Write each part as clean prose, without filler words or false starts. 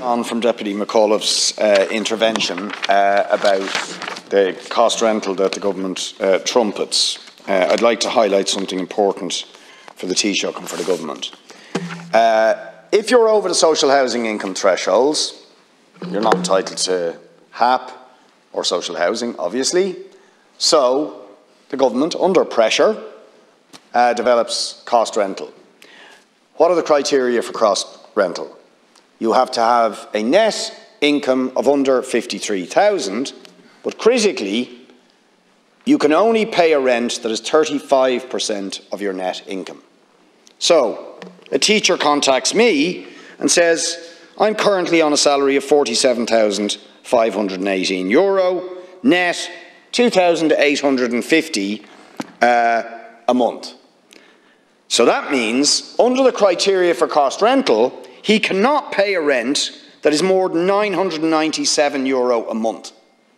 On from Deputy McAuliffe's intervention about the cost rental that the government trumpets, I'd like to highlight something important for the Taoiseach and for the government. If you're over the social housing income thresholds, you're not entitled to HAP or social housing, obviously. So the government, under pressure, develops cost rental. What are the criteria for cost rental? You have to have a net income of under 53,000, but critically, you can only pay a rent that is 35% of your net income. So, a teacher contacts me and says, I'm currently on a salary of €47,518, net €2,850 a month. So that means, under the criteria for cost rental, he cannot pay a rent that is more than €997 a month.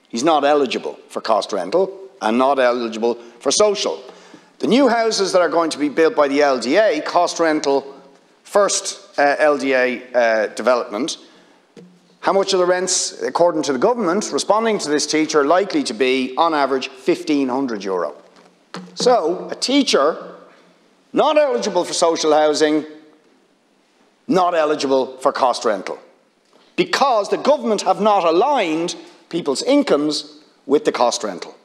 He's not eligible for cost rental and not eligible for social. The new houses that are going to be built by the LDA, cost rental, first LDA development, how much are the rents, according to the government, responding to this teacher, likely to be, on average, €1,500. So, a teacher, not eligible for social housing, not eligible for cost rental, because the government have not aligned people's incomes with the cost rental.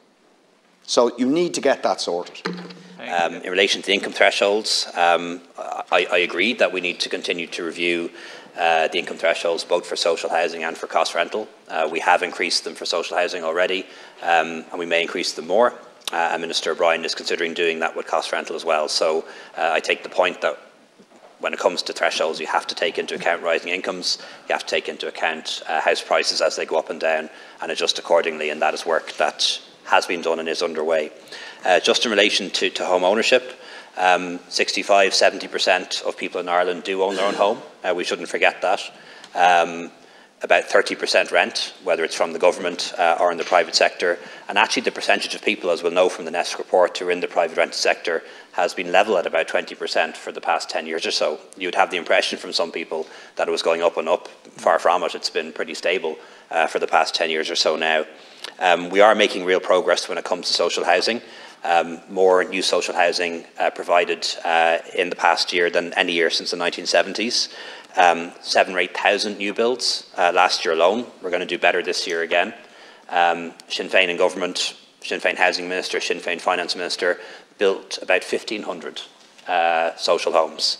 So you need to get that sorted. In relation to the income thresholds, I agree that we need to continue to review the income thresholds both for social housing and for cost rental. We have increased them for social housing already, and we may increase them more. And Minister O'Brien is considering doing that with cost rental as well. So I take the point that when it comes to thresholds, you have to take into account rising incomes, you have to take into account house prices as they go up and down and adjust accordingly, and that is work that has been done and is underway. Just in relation to home ownership, 65–70% of people in Ireland do own their own home. We shouldn't forget that. About 30% rent, whether it's from the government or in the private sector. And actually the percentage of people, as we'll know from the NESC report, who are in the private rented sector has been level at about 20% for the past 10 years or so. You'd have the impression from some people that it was going up and up. Far from it, it's been pretty stable for the past 10 years or so now. We are making real progress when it comes to social housing. More new social housing provided in the past year than any year since the 1970s. 7,000 or 8,000 new builds last year alone. We're going to do better this year again. Sinn Féin in government, Sinn Féin Housing Minister, Sinn Féin Finance Minister built about 1,500 social homes.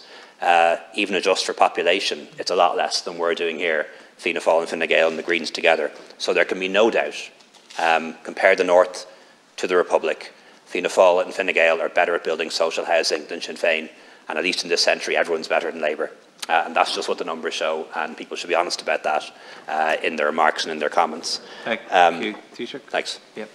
Even adjust for population, it's a lot less than we're doing here, Fianna Fáil and Fine Gael and the Greens together. So there can be no doubt, compare the North to the Republic, Fianna Fáil and Fine Gael are better at building social housing than Sinn Féin, and at least in this century everyone's better than Labour. And that's just what the numbers show, and people should be honest about that in their remarks and in their comments. Thank you, Taoiseach. Thanks. Yep.